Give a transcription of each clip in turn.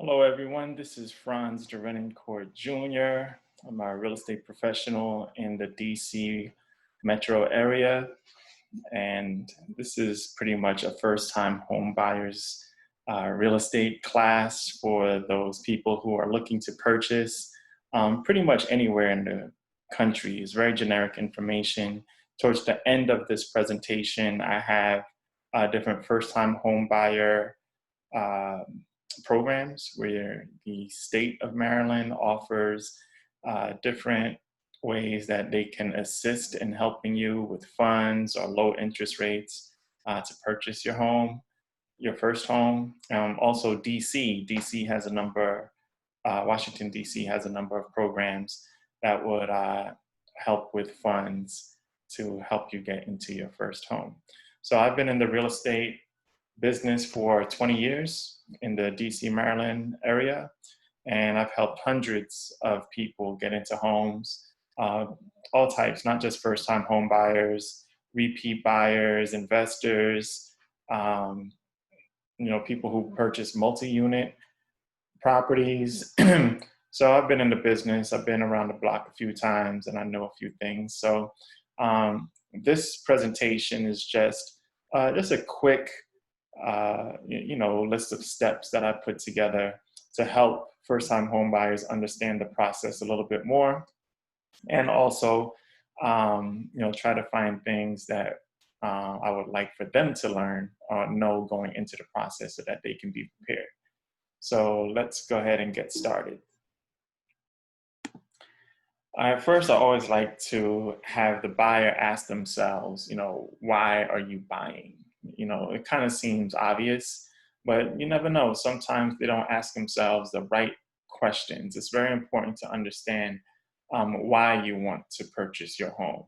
Hello, everyone. This is Frantz Derenoncourt Jr. I'm a real estate professional in the DC metro area, and this is pretty much a first-time home buyers real estate class for those people who are looking to purchase pretty much anywhere in the country. It's very generic information. Towards the end of this presentation, I have different first-time home buyer uh, programs where the state of Maryland offers different ways that they can assist in helping you with funds or low interest rates to purchase your home, your first home. Also, DC has a number, Washington, DC has a number of programs that would help with funds to help you get into your first home. So I've been in the real estate business for 20 years in the DC, Maryland area, and I've helped hundreds of people get into homes, uh, all types, not just first-time home buyers, repeat buyers, investors, um, people who purchase multi-unit properties. So I've been in the business. I've been around the block a few times, and I know a few things. So this presentation is just a quick list of steps that I put together to help first-time home buyers understand the process a little bit more, and also, try to find things that I would like for them to learn or know going into the process so that they can be prepared. So let's go ahead and get started. First, I always like to have the buyer ask themselves, why are you buying? It kind of seems obvious, but you never know. Sometimes they don't ask themselves the right questions. It's very important to understand why you want to purchase your home.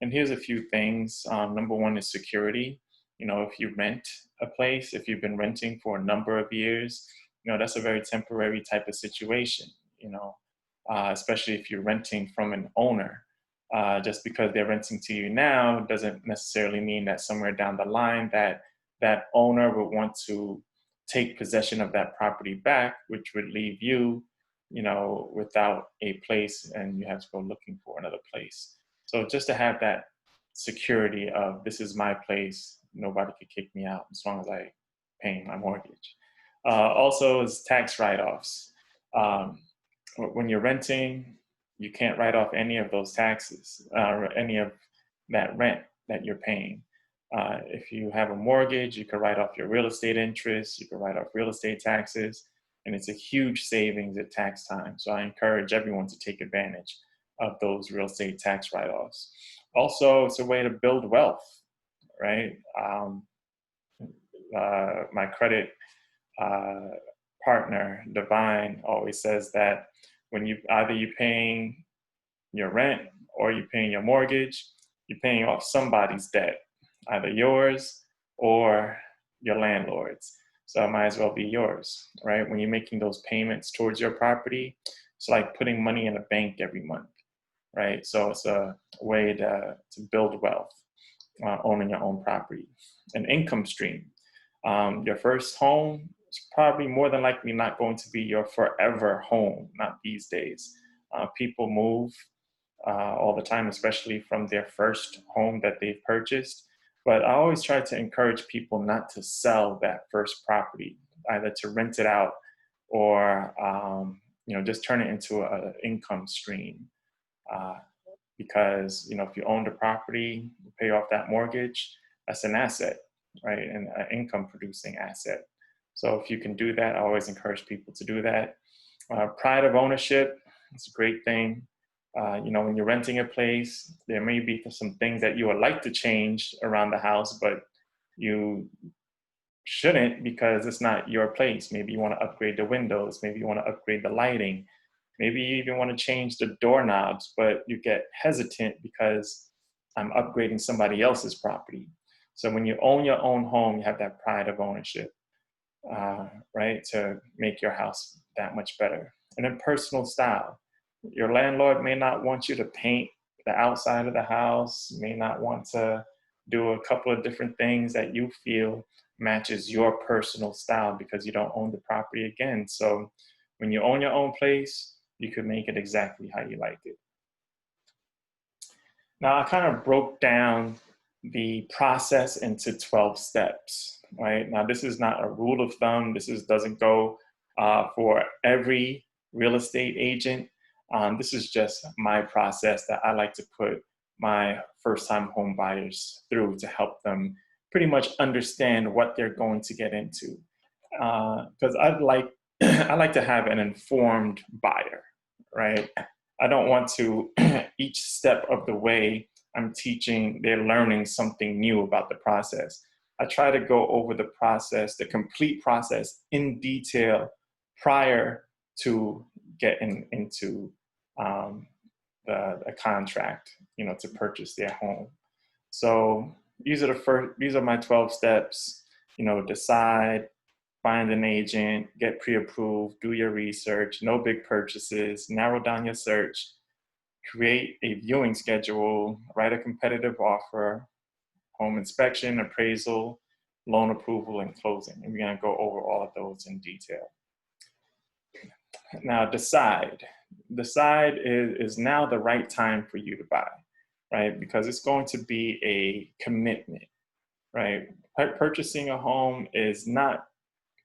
And here's a few things. Number one is security. If you rent a place, if you've been renting for a number of years, that's a very temporary type of situation, especially if you're renting from an owner. Just because they're renting to you now doesn't necessarily mean that somewhere down the line that owner would want to take possession of that property back, which would leave you, without a place, and you have to go looking for another place. So just to have that security of this is my place, nobody could kick me out as long as I pay my mortgage. Also is tax write-offs. When you're renting, you can't write off any of those taxes, any of that rent that you're paying. If you have a mortgage, you can write off your real estate interest, you can write off real estate taxes, and it's a huge savings at tax time. So I encourage everyone to take advantage of those real estate tax write-offs. Also, it's a way to build wealth, right? My credit partner, Divine, always says that when you're paying your rent or you're paying your mortgage, you're paying off somebody's debt, either yours or your landlord's. So it might as well be yours, right? When you're making those payments towards your property, it's like putting money in a bank every month, right? So it's a way to build wealth, owning your own property. An income stream. Your first home is probably more than likely not going to be your forever home, not these days. People move all the time, especially from their first home that they've purchased. But I always try to encourage people not to sell that first property, either to rent it out or just turn it into an income stream. Because if you own the property, you pay off that mortgage, that's an asset, right? And an income producing asset. So if you can do that, I always encourage people to do that. Pride of ownership, it's a great thing. When you're renting a place, there may be some things that you would like to change around the house, but you shouldn't because it's not your place. Maybe you want to upgrade the windows. Maybe you want to upgrade the lighting. Maybe you even want to change the doorknobs, but you get hesitant because I'm upgrading somebody else's property. So when you own your own home, you have that pride of ownership, right, to make your house that much better. And then personal style. Your landlord may not want you to paint the outside of the house, may not want to do a couple of different things that you feel matches your personal style because you don't own the property again. So when you own your own place, you can make it exactly how you like it. Now I kind of broke down the process into 12 steps, right? Now this is not a rule of thumb. Doesn't go for every real estate agent. This is just my process that I like to put my first-time home buyers through to help them pretty much understand what they're going to get into. Because I like to have an informed buyer, right? I don't want to each step of the way I'm teaching, they're learning something new about the process. I try to go over the process, the complete process in detail prior to getting into a contract, to purchase their home. So these are my 12 steps. Decide, find an agent, get pre-approved, do your research, no big purchases, narrow down your search, create a viewing schedule, write a competitive offer, home inspection, appraisal, loan approval, and closing. And we're going to go over all of those in detail. Now, decide. Decide is now the right time for you to buy, right? Because it's going to be a commitment, right? Purchasing a home is not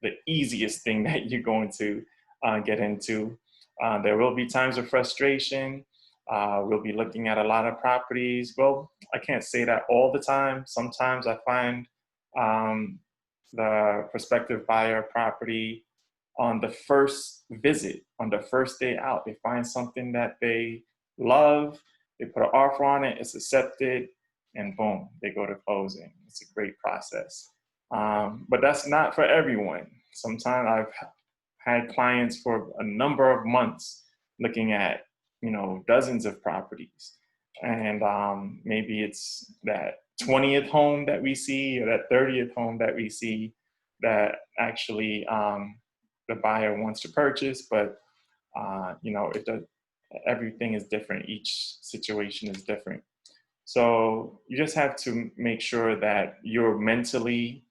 the easiest thing that you're going to get into. There will be times of frustration. We'll be looking at a lot of properties. Well, I can't say that all the time. Sometimes I find the prospective buyer property on the first visit, on the first day out. They find something that they love, they put an offer on it, it's accepted, and boom, they go to closing. It's a great process. But that's not for everyone. Sometimes I've had clients for a number of months looking at, dozens of properties. And maybe it's that 20th home that we see or that 30th home that we see that actually the buyer wants to purchase, but everything is different. Each situation is different. So you just have to make sure that you're mentally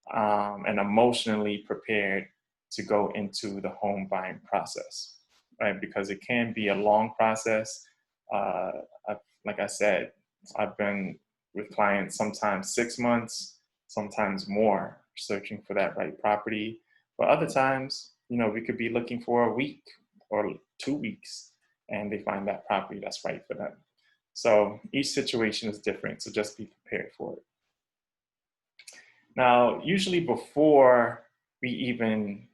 and emotionally prepared to go into the home buying process, right? Because it can be a long process. Like I said, I've been with clients sometimes 6 months, sometimes more, searching for that right property. But other times, we could be looking for a week or 2 weeks, and they find that property that's right for them. So each situation is different, so just be prepared for it. Now, usually before we even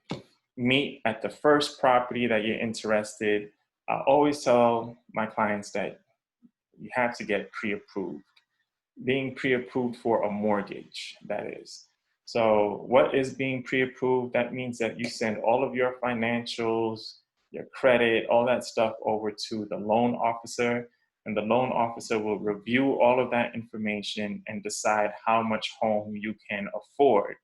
meet at the first property that you're interested, I always tell my clients that you have to get pre-approved. Being pre-approved for a mortgage, that is. So what is being pre-approved? That means that you send all of your financials, your credit, all that stuff over to the loan officer, and the loan officer will review all of that information and decide how much home you can afford,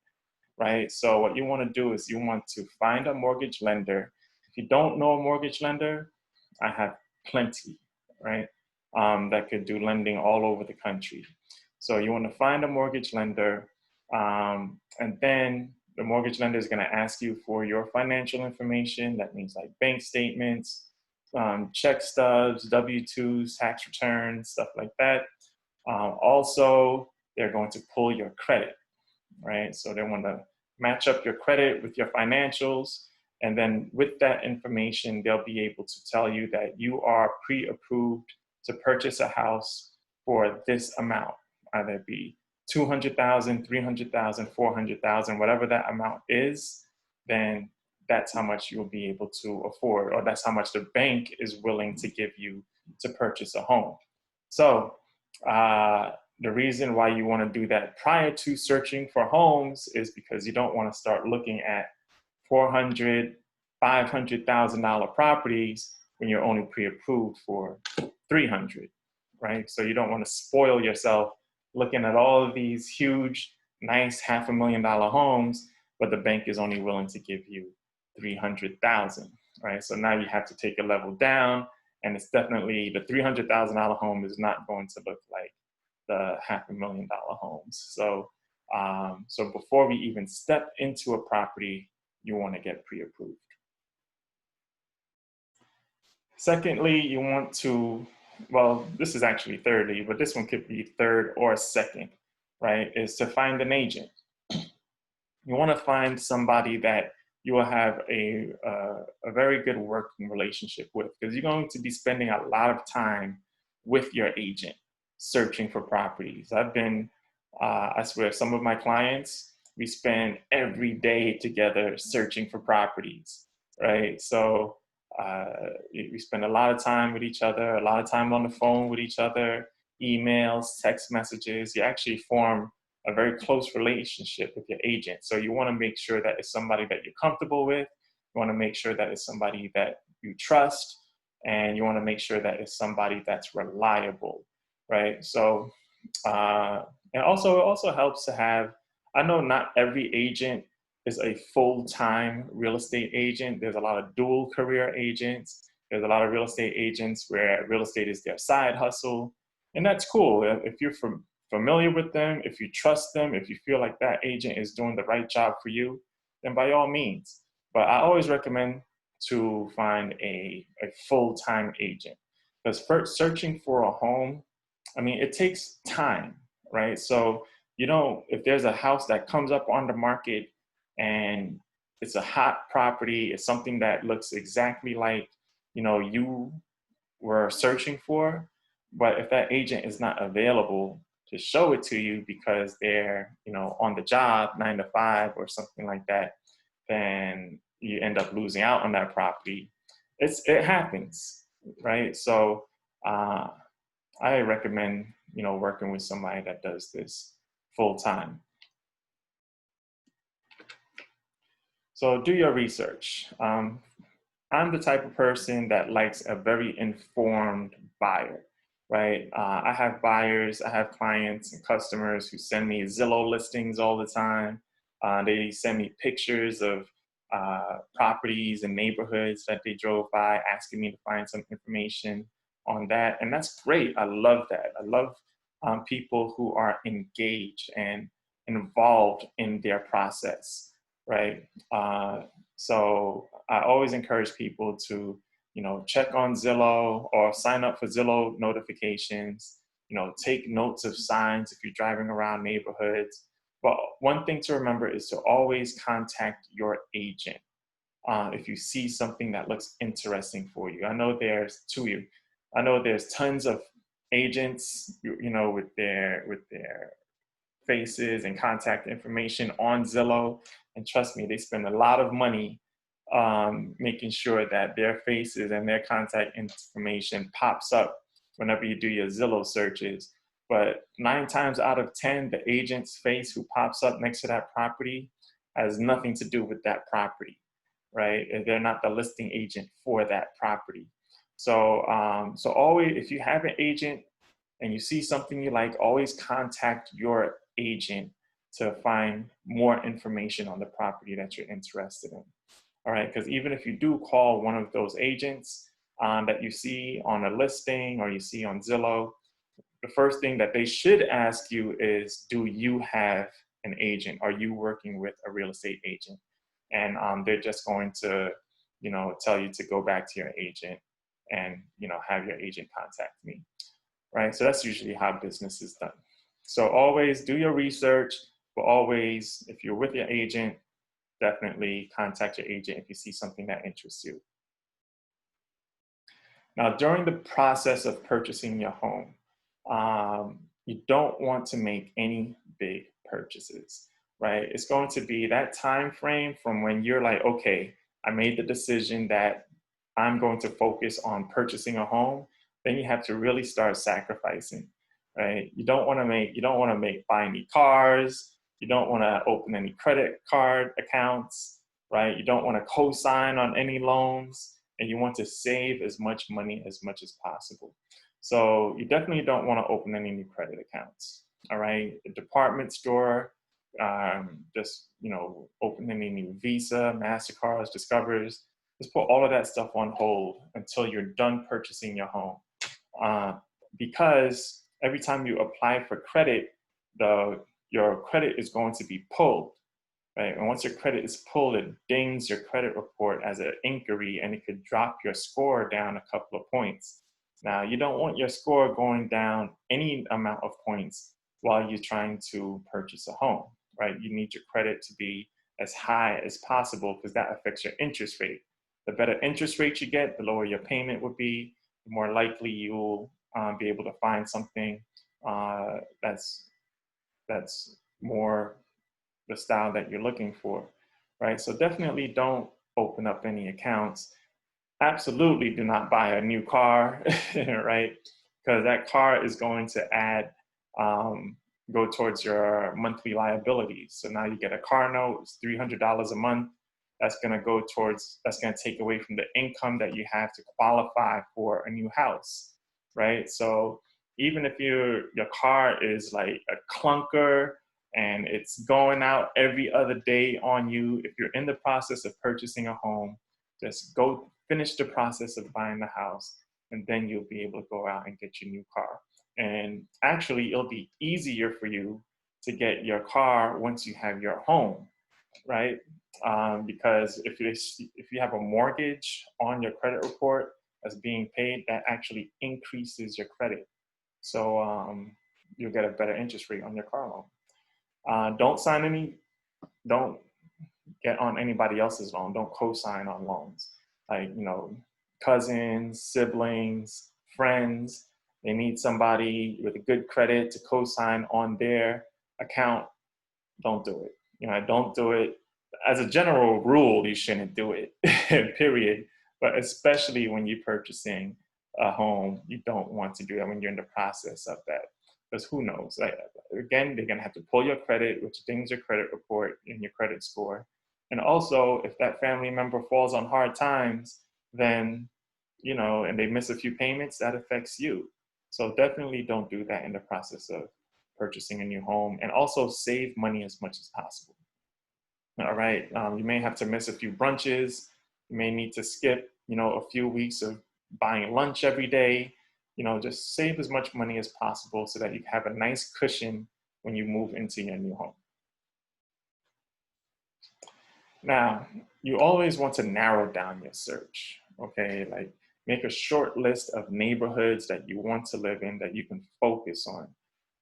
right? So what you want to do is you want to find a mortgage lender. If you don't know a mortgage lender, I have plenty, right? That could do lending all over the country. So you want to find a mortgage lender, and then the mortgage lender is going to ask you for your financial information. That means like bank statements, check stubs, W-2s, tax returns, stuff like that. Also, they're going to pull your credit, right? So they want to match up your credit with your financials. And then with that information, they'll be able to tell you that you are pre-approved to purchase a house for this amount, either it be 200,000, 300,000, 400,000, whatever that amount is, then that's how much you'll be able to afford, or that's how much the bank is willing to give you to purchase a home. So the reason why you want to do that prior to searching for homes is because you don't want to start looking at $400,000, $500,000 properties when you're only pre-approved for 300, right? So you don't want to spoil yourself looking at all of these huge, nice $500,000 homes, but the bank is only willing to give you 300,000, right? So now you have to take a level down, and it's definitely the $300,000 home is not going to look like the $500,000 homes. So So before we even step into a property, you want to get pre-approved. Secondly, you want to, well, this is actually thirdly, but this one could be third or second, right? Is to find an agent. You want to find somebody that you will have a very good working relationship with, because you're going to be spending a lot of time with your agent searching for properties. I swear, some of my clients, we spend every day together searching for properties, right? So we spend a lot of time with each other, a lot of time on the phone with each other, emails, text messages. You actually form a very close relationship with your agent. So you want to make sure that it's somebody that you're comfortable with. You want to make sure that it's somebody that you trust, and you want to make sure that it's somebody that's reliable, right? So and also, it also helps to have, I know not every agent is a full-time real estate agent. There's a lot of dual career agents. There's a lot of real estate agents where real estate is their side hustle. And that's cool. If you're familiar with them, if you trust them, if you feel like that agent is doing the right job for you, then by all means. But I always recommend to find a full-time agent, because first searching for a home, I mean, it takes time, right? So, if there's a house that comes up on the market and it's a hot property, it's something that looks exactly like, you were searching for, but if that agent is not available to show it to you because they're, on the job 9 to 5 or something like that, then you end up losing out on that property. It happens, right? So I recommend, working with somebody that does this full time. So do your research. I'm the type of person that likes a very informed buyer, right? I have buyers, I have clients and customers who send me Zillow listings all the time. They send me pictures of properties and neighborhoods that they drove by, asking me to find some information on that. And that's great. I love that. I love people who are engaged and involved in their process, right? So I always encourage people to, check on Zillow or sign up for Zillow notifications, take notes of signs if you're driving around neighborhoods. But one thing to remember is to always contact your agent if you see something that looks interesting for you. I know there's tons of agents, with their faces and contact information on Zillow. And trust me, they spend a lot of money making sure that their faces and their contact information pops up whenever you do your Zillow searches. But 9 times out of 10, the agent's face who pops up next to that property has nothing to do with that property, right? And they're not the listing agent for that property. So, so always, if you have an agent and you see something you like, always contact your agent to find more information on the property that you're interested in. All right, because even if you do call one of those agents that you see on a listing or you see on Zillow, the first thing that they should ask you is, do you have an agent? Are you working with a real estate agent? And they're just going to, tell you to go back to your agent and, have your agent contact me, right? So that's usually how business is done. So always do your research, but always, if you're with your agent, definitely contact your agent if you see something that interests you. Now, during the process of purchasing your home, you don't want to make any big purchases, right? It's going to be that time frame from when you're like, okay, I made the decision that I'm going to focus on purchasing a home. Then you have to really start sacrificing, right? You don't want to buy any cars. You don't want to open any credit card accounts, right? You don't want to co-sign on any loans, and you want to save as much money as possible. So you definitely don't want to open any new credit accounts, all right? The department store, just, open any new Visa, MasterCards, Discovers, just put all of that stuff on hold until you're done purchasing your home. Because every time you apply for credit, the your credit is going to be pulled, right? And once your credit is pulled, it dings your credit report as an inquiry, and it could drop your score down a couple of points. Now, you don't want your score going down any amount of points while you're trying to purchase a home, right? You need your credit to be as high as possible because that affects your interest rate. The better interest rate you get, the lower your payment would be, the more likely you'll be able to find something that's more the style that you're looking for, right? So definitely don't open up any accounts. Absolutely do not buy a new car, right? Because that car is going to go towards your monthly liabilities. So now you get a car note, it's $300 a month. That's going to take away from the income that you have to qualify for a new house, right? So even if your car is like a clunker and it's going out every other day on you, if you're in the process of purchasing a home, just go finish the process of buying the house, and then you'll be able to go out and get your new car. And actually, it'll be easier for you to get your car once you have your home, right? Because if you have a mortgage on your credit report that's being paid, that actually increases your credit. So you'll get a better interest rate on your car loan. Don't get on anybody else's loan. Don't co-sign on loans. Like, cousins, siblings, friends, they need somebody with a good credit to co-sign on their account. Don't do it. Don't do it. As a general rule, you shouldn't do it, period. But especially when you're purchasing a home, you don't want to do that when you're in the process of that. Because who knows? Again, they're going to have to pull your credit, which dings your credit report and your credit score. And also, if that family member falls on hard times, then, and they miss a few payments, that affects you. So definitely don't do that in the process of purchasing a new home. And also save money as much as possible. All right. You may have to miss a few brunches. You may need to skip, a few weeks of buying lunch every day. Just save as much money as possible so that you have a nice cushion when you move into your new home. Now, you always want to narrow down your search, okay? Like, make a short list of neighborhoods that you want to live in that you can focus on,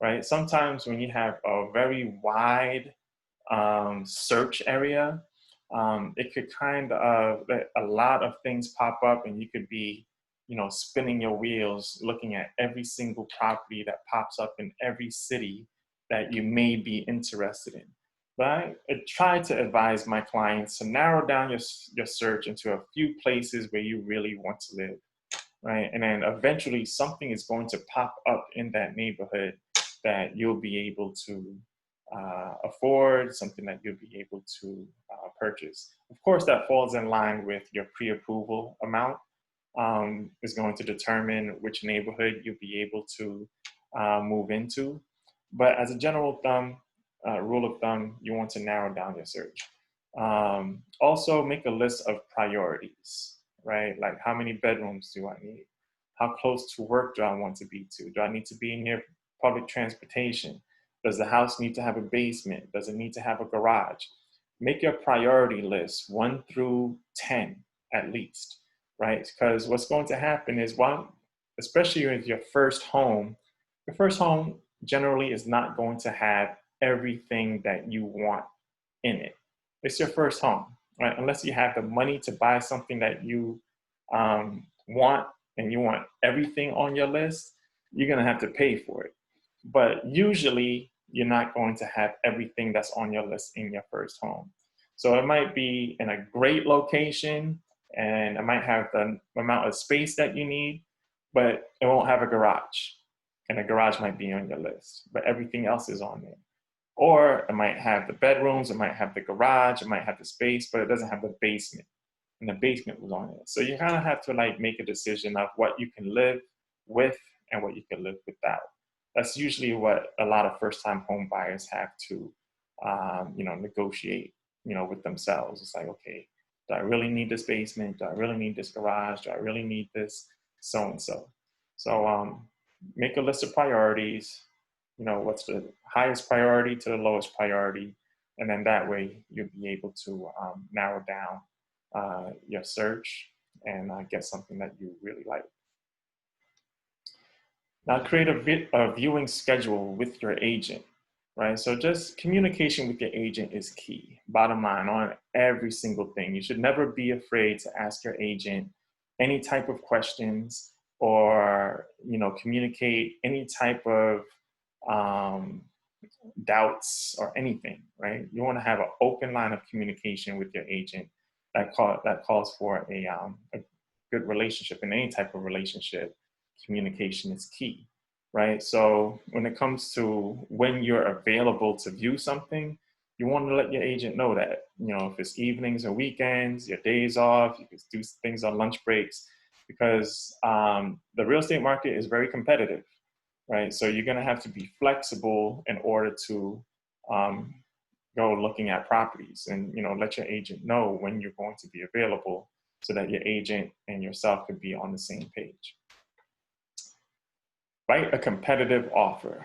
right? Sometimes when you have a very wide search area, it could kind of let a lot of things pop up, and you could be, spinning your wheels looking at every single property that pops up in every city that you may be interested in. But I try to advise my clients to narrow down your search into a few places where you really want to live, right? And then eventually something is going to pop up in that neighborhood that you'll be able to afford, something that you'll be able to purchase. Of course, that falls in line with your pre-approval amount. Is going to determine which neighborhood you'll be able to move into. But as a general rule of thumb, you want to narrow down your search. Also, make a list of priorities, right? Like, how many bedrooms do I need? How close to work do I want to be to? Do I need to be near public transportation? Does the house need to have a basement? Does it need to have a garage? Make your priority list 1 through 10 at least, right? Because what's going to happen is, especially with your first home generally is not going to have everything that you want in it. It's your first home, right? Unless you have the money to buy something that you want, and you want everything on your list, you're going to have to pay for it. But usually you're not going to have everything that's on your list in your first home. So it might be in a great location, and it might have the amount of space that you need, but it won't have a garage. And a garage might be on your list, but everything else is on there. Or it might have the bedrooms, it might have the garage, it might have the space, but it doesn't have the basement. And the basement was on it. So you kind of have to make a decision of what you can live with and what you can live without. That's usually what a lot of first-time home buyers have to, negotiate, with themselves. It's like, okay, do I really need this basement? Do I really need this garage? Do I really need this so-and-so? So make a list of priorities, what's the highest priority to the lowest priority. And then that way you'll be able to narrow down your search and get something that you really like. Now create a viewing schedule with your agent, right? So just communication with your agent is key, bottom line, on every single thing. You should never be afraid to ask your agent any type of questions or, communicate any type of doubts or anything, right? You want to have an open line of communication with your agent that calls for a good relationship. In any type of relationship, communication is key, right? So when it comes to when you're available to view something, you want to let your agent know that, if it's evenings or weekends, your days off, you can do things on lunch breaks, because the real estate market is very competitive, right? So you're going to have to be flexible in order to go looking at properties, and let your agent know when you're going to be available, so that your agent and yourself could be on the same page. Write a competitive offer.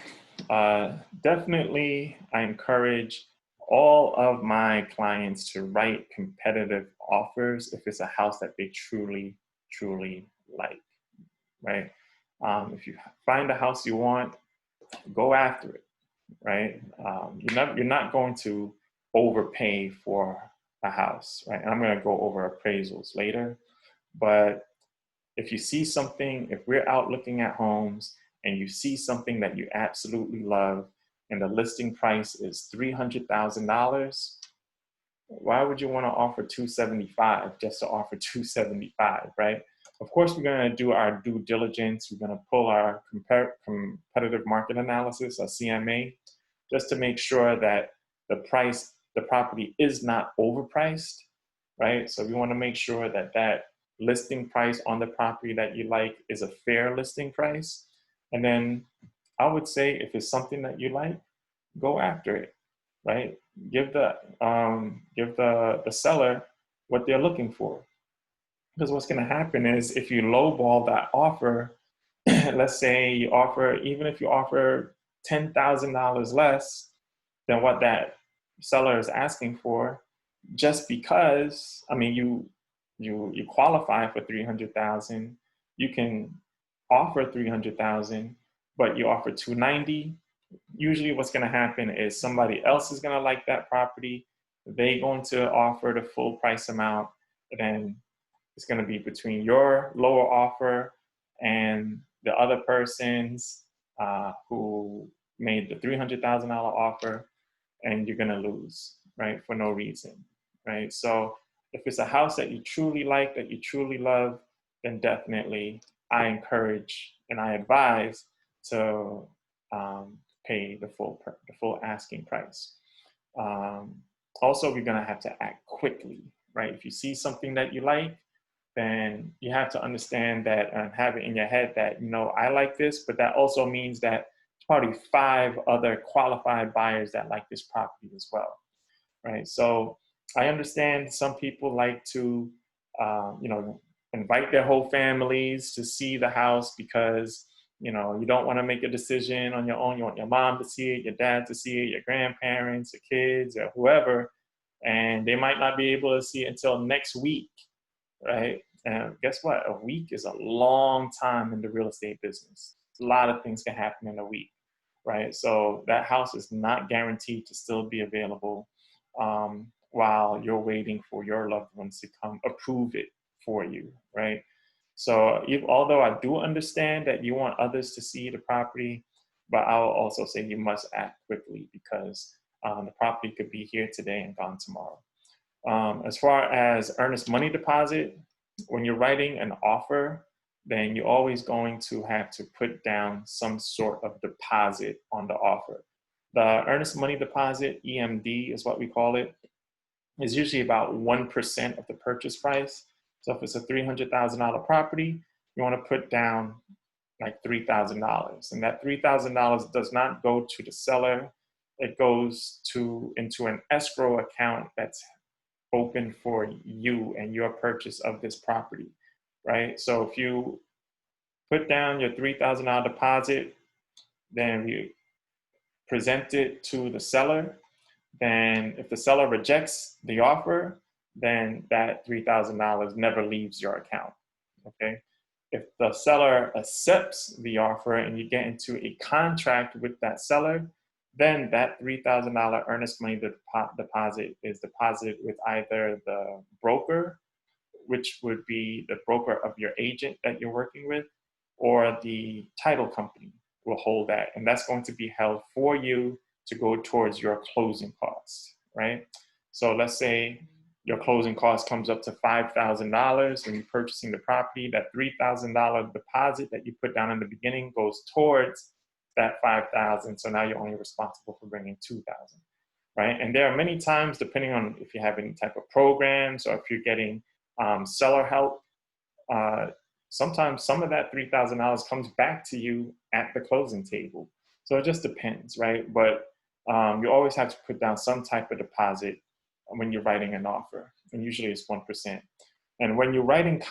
Definitely, I encourage all of my clients to write competitive offers if it's a house that they truly, truly like, right? If you find a house you want, go after it, right? You're not going to overpay for a house, right? And I'm going to go over appraisals later, but if you see something, if we're out looking at homes and you see something that you absolutely love and the listing price is $300,000, why would you want to offer $275 just to offer $275, right? Of course, we're going to do our due diligence. We're going to pull our competitive market analysis, our CMA, just to make sure that the property is not overpriced, right? So we want to make sure that that listing price on the property that you like is a fair listing price. And then I would say, if it's something that you like, go after it, right? Give the seller what they're looking for. Because what's going to happen is, if you lowball that offer, let's say you offer, even if you offer $10,000 less than what that seller is asking for, just because, you qualify for 300,000, you can offer 300,000, but you offer 290. Usually what's going to happen is somebody else is going to like that property. They're going to offer the full price amount, and then it's going to be between your lower offer and the other person's who made the $300,000 offer, and you're going to lose, right, for no reason, right? So if it's a house that you truly like, that you truly love, then definitely I encourage and I advise to pay the full asking price. Also, we're going to have to act quickly, right? If you see something that you like, then you have to understand that and have it in your head that, I like this, but that also means that there's probably 5 other qualified buyers that like this property as well, right? So I understand some people like to, invite their whole families to see the house, because, you don't want to make a decision on your own. You want your mom to see it, your dad to see it, your grandparents, your kids, or whoever, and they might not be able to see it until next week, right? And guess what? A week is a long time in the real estate business. A lot of things can happen in a week, right? So that house is not guaranteed to still be available while you're waiting for your loved ones to come approve it for you, right? So although I do understand that you want others to see the property, but I'll also say you must act quickly, because the property could be here today and gone tomorrow. As far as earnest money deposit, when you're writing an offer, then you're always going to have to put down some sort of deposit on the offer. The earnest money deposit, EMD is what we call it, is usually about 1% of the purchase price. So if it's a $300,000 property, you want to put down like $3,000. And that $3,000 does not go to the seller. It goes into an escrow account that's open for you and your purchase of this property, right? So if you put down your $3,000 deposit, then present it to the seller. Then if the seller rejects the offer, then that $3,000 never leaves your account, okay? If the seller accepts the offer and you get into a contract with that seller, then that $3,000 earnest money deposit is deposited with either the broker, which would be the broker of your agent that you're working with, or the title company will hold that. And that's going to be held for you to go towards your closing costs, right? So let's say your closing cost comes up to $5,000 when you're purchasing the property. That $3,000 deposit that you put down in the beginning goes towards that $5,000. So now you're only responsible for bringing $2,000, right? And there are many times, depending on if you have any type of programs or if you're getting seller help, sometimes some of that $3,000 comes back to you at the closing table. So it just depends, right? But you always have to put down some type of deposit when you're writing an offer, and usually it's 1%. And when you're writing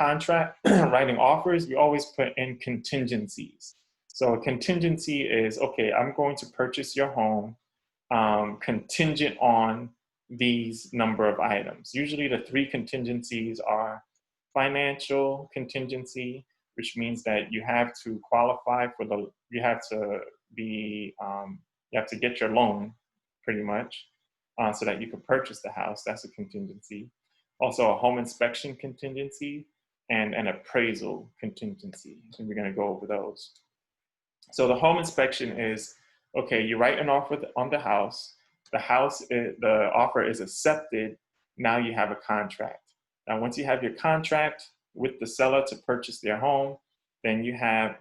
writing offers, you always put in contingencies. So a contingency is, okay, I'm going to purchase your home contingent on these number of items. Usually the 3 contingencies are financial contingency, which means that you have to qualify for you have to get your loan pretty much so that you can purchase the house. That's a contingency. Also a home inspection contingency and an appraisal contingency. And we're gonna go over those. So the home inspection is, okay, you write an offer on the house. The offer is accepted. Now you have a contract. Now, once you have your contract with the seller to purchase their home, then you have,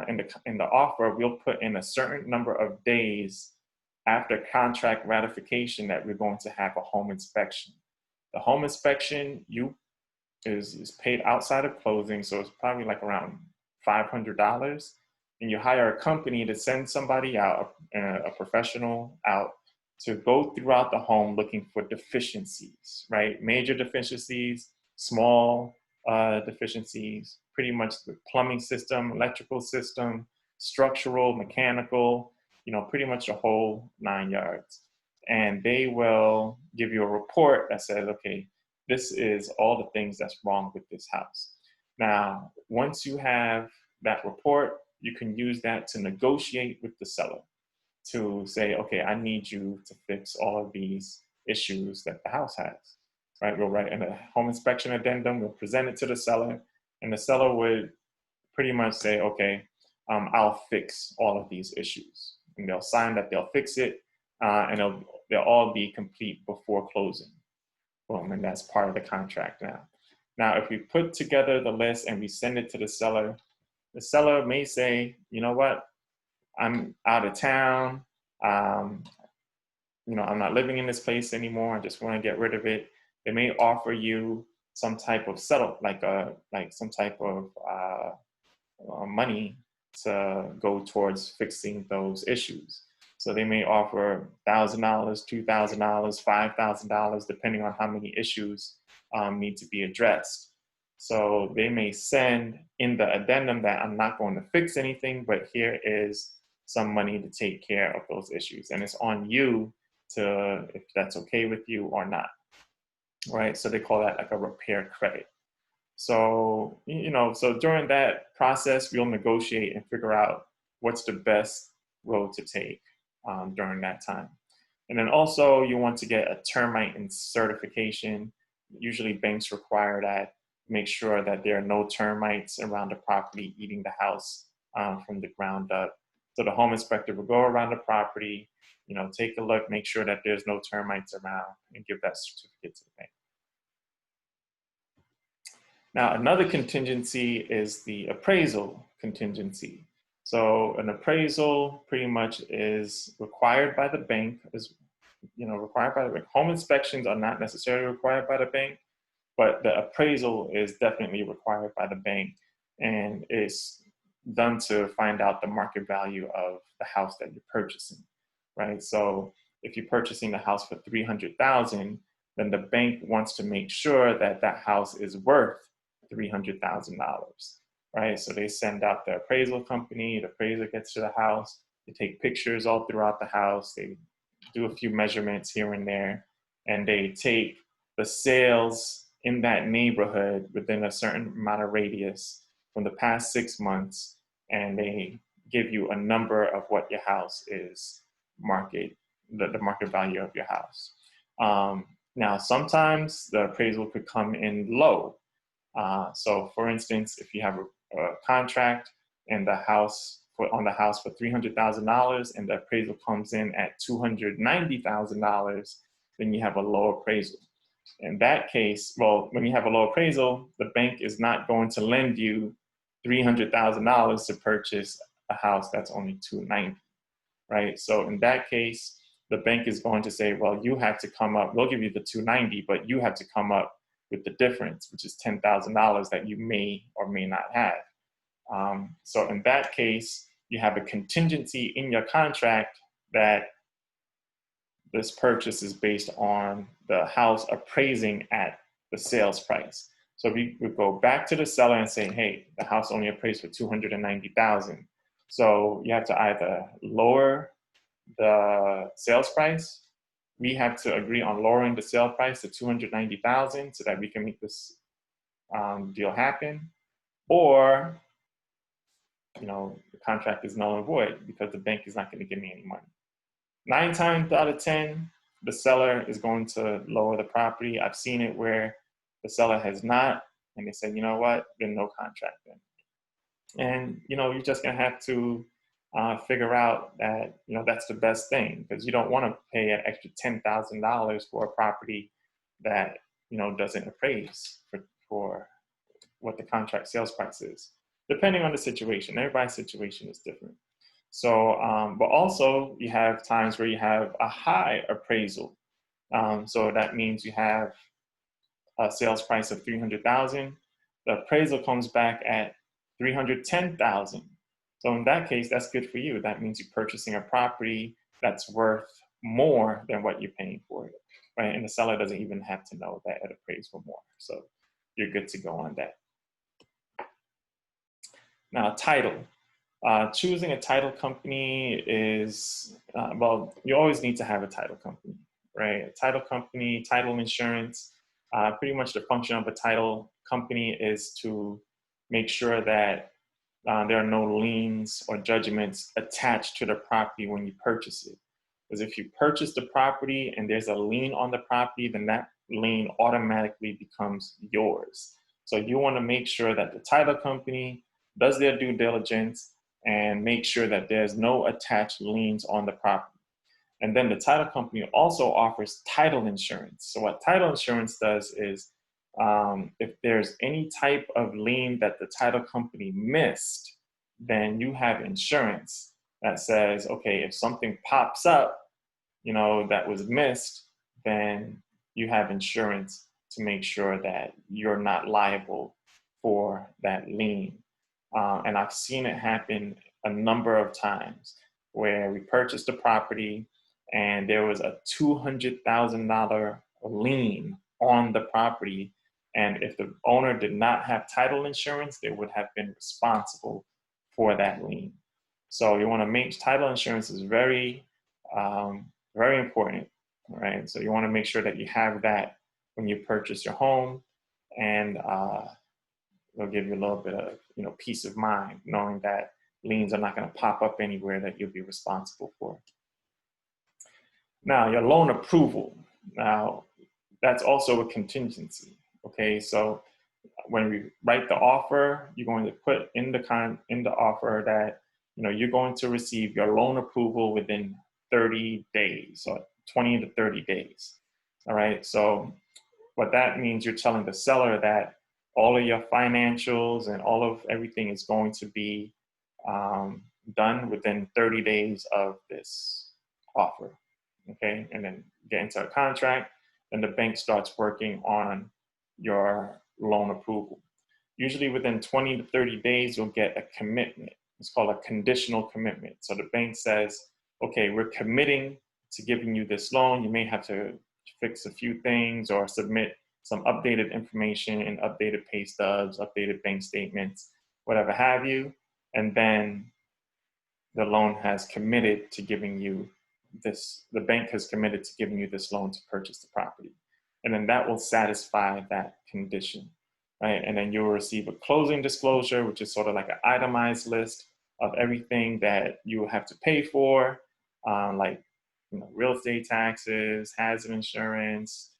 in the offer, we'll put in a certain number of days after contract ratification that we're going to have a home inspection. The home inspection is paid outside of closing, so it's probably like around $500. And you hire a company to send somebody out, a professional out, to go throughout the home looking for deficiencies, right? Major deficiencies, small deficiencies, pretty much the plumbing system, electrical system, structural, mechanical, pretty much the whole 9 yards. And they will give you a report that says, okay, this is all the things that's wrong with this house. Now, once you have that report, you can use that to negotiate with the seller to say, okay, I need you to fix all of these issues that the house has, right? We'll write in a home inspection addendum, we'll present it to the seller, and the seller would pretty much say, okay, I'll fix all of these issues. And they'll sign that they'll fix it, and they'll all be complete before closing. Boom, and that's part of the contract now. Now, if we put together the list and we send it to the seller may say, you know what, I'm out of town. I'm not living in this place anymore. I just want to get rid of it. They may offer you some type of some type of money to go towards fixing those issues. So they may offer $1,000, $2,000, $5,000, depending on how many issues need to be addressed. So they may send in the addendum that I'm not going to fix anything, but here is some money to take care of those issues. And it's on you to, if that's okay with you or not, right? So they call that like a repair credit. So, so during that process, we'll negotiate and figure out what's the best road to take during that time. And then also you want to get a termite and certification. Usually banks require that. Make sure that there are no termites around the property eating the house from the ground up. So the home inspector will go around the property, take a look, make sure that there's no termites around, and give that certificate to the bank. Now, another contingency is the appraisal contingency. So an appraisal pretty much is required by the bank, required by the bank. Home inspections are not necessarily required by the bank, but the appraisal is definitely required by the bank, and it's done to find out the market value of the house that you're purchasing, right? So if you're purchasing the house for $300,000, then the bank wants to make sure that that house is worth $300,000, right? So they send out the appraisal company, the appraiser gets to the house, They take pictures all throughout the house. They do a few measurements here and there, and they take the sales in that neighborhood within a certain amount of radius from the past 6 months, and they give you a number of what your house is the market value of your house. Now, sometimes the appraisal could come in low. So for instance, if you have a contract and on the house for $300,000 and the appraisal comes in at $290,000, then you have a low appraisal. In that case, well, when you have a low appraisal, the bank is not going to lend you $300,000 to purchase a house that's only $290,000, right? So in that case, the bank is going to say, well, you have to come up, we'll give you the $290,000, but you have to come up with the difference, which is $10,000 that you may or may not have. So in that case, you have a contingency in your contract that this purchase is based on the house appraising at the sales price. So we would go back to the seller and say, hey, the house only appraised for $290,000. So you have to either lower the sales price. We have to agree on lowering the sale price to $290,000 so that we can make this deal happen. Or, the contract is null and void because the bank is not going to give me any money. 9 times out of 10, the seller is going to lower the property. I've seen it where the seller has not, and they say, you know what, then no contract then. And, you're just going to have to figure out that, that's the best thing, because you don't want to pay an extra $10,000 for a property that, doesn't appraise for what the contract sales price is, depending on the situation. Everybody's situation is different. So, but also you have times where you have a high appraisal. So that means you have a sales price of $300,000. The appraisal comes back at $310,000. So in that case, that's good for you. That means you're purchasing a property that's worth more than what you're paying for it, right? And the seller doesn't even have to know that it appraised for more. So you're good to go on that. Now, title. Choosing a title company is, well, you always need to have a title company, right? A title company, title insurance, pretty much the function of a title company is to make sure that there are no liens or judgments attached to the property when you purchase it. Because if you purchase the property and there's a lien on the property, then that lien automatically becomes yours. So you want to make sure that the title company does their due diligence and make sure that there's no attached liens on the property. And then the title company also offers title insurance. So what title insurance does is if there's any type of lien that the title company missed, then you have insurance that says, okay, if something pops up, that was missed, then you have insurance to make sure that you're not liable for that lien. And I've seen it happen a number of times where we purchased a property and there was a $200,000 lien on the property. And if the owner did not have title insurance, they would have been responsible for that lien. So you want to make title insurance is very, very important, right? So you want to make sure that you have that when you purchase your home, and it'll give you a little bit of, peace of mind, knowing that liens are not going to pop up anywhere that you'll be responsible for. Now, your loan approval. Now, that's also a contingency. Okay, so when we write the offer, you're going to put in the offer that you're going to receive your loan approval within 30 days, or 20 to 30 days. All right, so what that means, you're telling the seller that all of your financials and all of everything is going to be done within 30 days of this offer. Okay, and then get into a contract, and the bank starts working on your loan approval. Usually within 20 to 30 days, you'll get a commitment. It's called a conditional commitment. So the bank says, okay, we're committing to giving you this loan. You may have to fix a few things or submit some updated information and updated pay stubs, updated bank statements, whatever have you. And then the loan has committed to giving you this, the bank has committed to giving you this loan to purchase the property. And then that will satisfy that condition, right? And then you'll receive a closing disclosure, which is sort of like an itemized list of everything that you will have to pay for, like, real estate taxes, hazard insurance,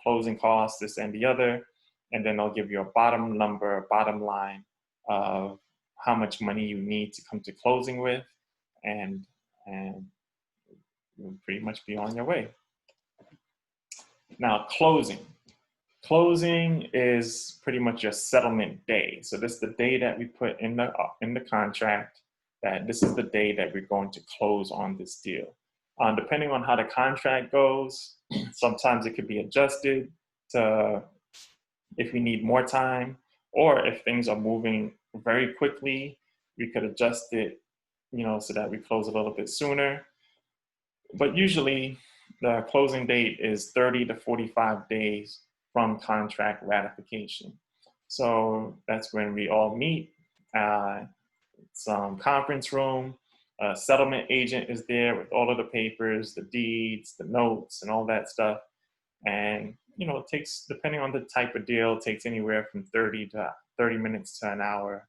closing costs, this and the other. And then they'll give you a bottom number, a bottom line of how much money you need to come to closing with, and you'll pretty much be on your way. Now, closing. Closing is pretty much your settlement day. So this is the day that we put in the contract, that this is the day that we're going to close on this deal. Depending on how the contract goes, sometimes it could be adjusted to if we need more time, or if things are moving very quickly, we could adjust it, so that we close a little bit sooner. But usually the closing date is 30 to 45 days from contract ratification. So that's when we all meet, some conference room, a settlement agent is there with all of the papers, the deeds, the notes, and all that stuff. And, it takes, depending on the type of deal, it takes anywhere from 30 minutes to an hour.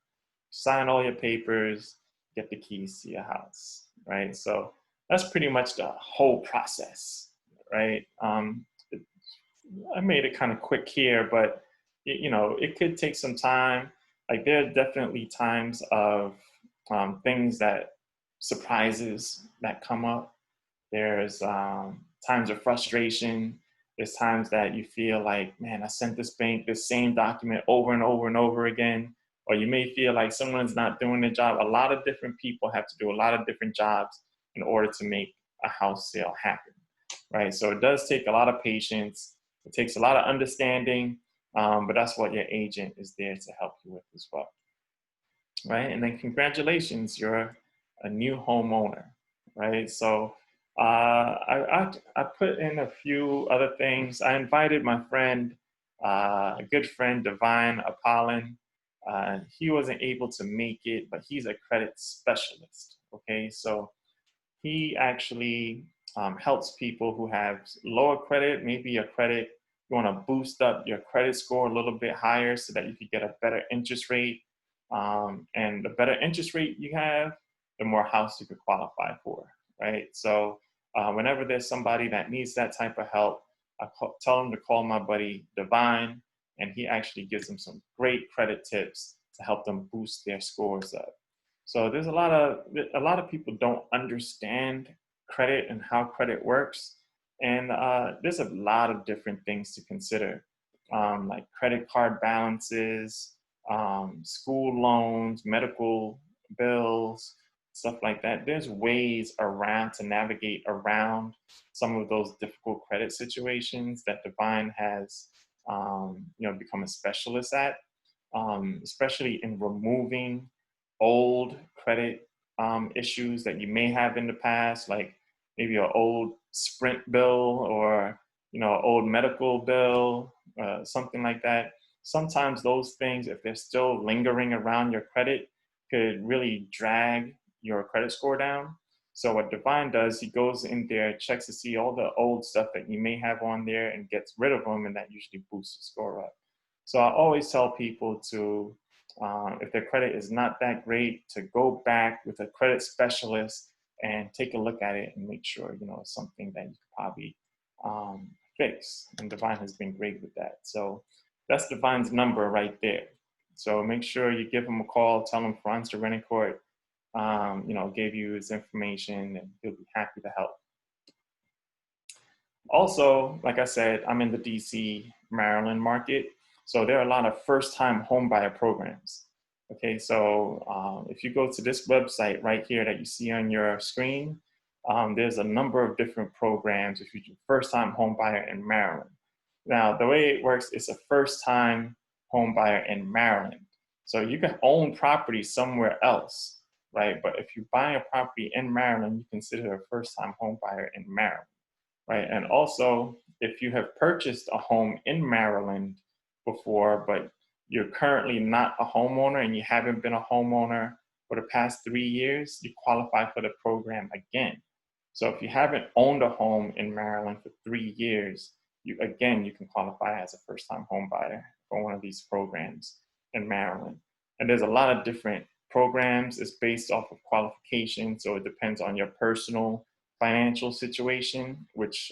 Sign all your papers, get the keys to your house, right? So that's pretty much the whole process, right? I made it kind of quick here, but it could take some time. Like, there are definitely times of things that surprises that come up. There's times of frustration. There's times that you feel like, man, I sent this bank this same document over and over and over again. Or you may feel like someone's not doing their job. A lot of different people have to do a lot of different jobs in order to make a house sale happen, right? So it does take a lot of patience. It takes a lot of understanding, but that's what your agent is there to help you with as well, right? And then congratulations, you're a new homeowner, right? So I put in a few other things. I invited my friend, a good friend, Divine Apollon. He wasn't able to make it, but he's a credit specialist, okay? So he actually helps people who have lower credit, maybe your credit, you want to boost up your credit score a little bit higher so that you could get a better interest rate. And the better interest rate you have, the more house you could qualify for, right? So whenever there's somebody that needs that type of help, tell them to call my buddy Divine, and he actually gives them some great credit tips to help them boost their scores up. So there's a lot of people don't understand credit and how credit works, and there's a lot of different things to consider, like credit card balances, school loans, medical bills, stuff like that. There's ways around to navigate around some of those difficult credit situations that Divine has, become a specialist at, especially in removing old credit issues that you may have in the past, like maybe an old Sprint bill or old medical bill, something like that. Sometimes those things, if they're still lingering around your credit, could really drag your credit score down. So what Divine does, he goes in there, checks to see all the old stuff that you may have on there and gets rid of them, and that usually boosts the score up. So I always tell people to, if their credit is not that great, to go back with a credit specialist and take a look at it and make sure, it's something that you could probably fix. And Divine has been great with that. So that's Divine's number right there. So make sure you give him a call, tell him Frantz Derenoncourt, gave you his information, and he'll be happy to help. Also, like I said, I'm in the DC, Maryland market. So there are a lot of first-time homebuyer programs. Okay, so if you go to this website right here that you see on your screen, there's a number of different programs if you're first-time homebuyer in Maryland. Now, the way it works, it's a first-time homebuyer in Maryland. So you can own property somewhere else, right? But if you buy a property in Maryland, you consider a first-time homebuyer in Maryland, right? And also, if you have purchased a home in Maryland before, but you're currently not a homeowner and you haven't been a homeowner for the past 3 years, you qualify for the program again. So if you haven't owned a home in Maryland for 3 years, you can qualify as a first-time home buyer for one of these programs in Maryland. And there's a lot of different programs. It's based off of qualification, so it depends on your personal financial situation, which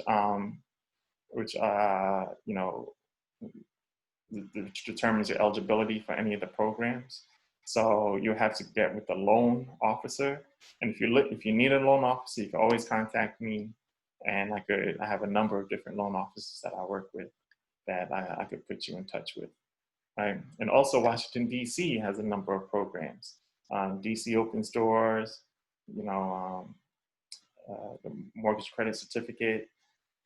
determines your eligibility for any of the programs. So you have to get with the loan officer, and if you need a loan officer, you can always contact me, and I have a number of different loan officers that I work with that I could put you in touch with. Right? And also Washington, D.C. has a number of programs. D.C. opens doors, the mortgage credit certificate,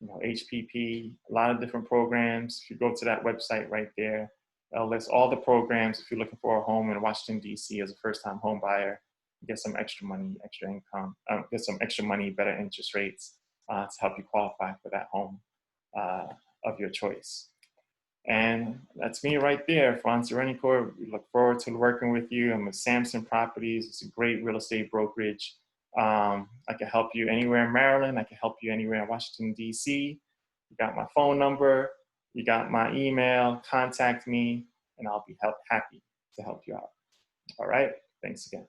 HPP, a lot of different programs. If you go to that website right there, it'll list all the programs. If you're looking for a home in Washington, D.C. as a first-time home buyer, get some extra money, extra income, get some extra money, better interest rates to help you qualify for that home of your choice. And that's me right there, Frantz Derenoncourt. We look forward to working with you. I'm with Samson Properties. It's a great real estate brokerage. I can help you anywhere in Maryland. I can help you anywhere in Washington, D.C. You got my phone number. You got my email. Contact me, and I'll be happy to help you out. All right. Thanks again.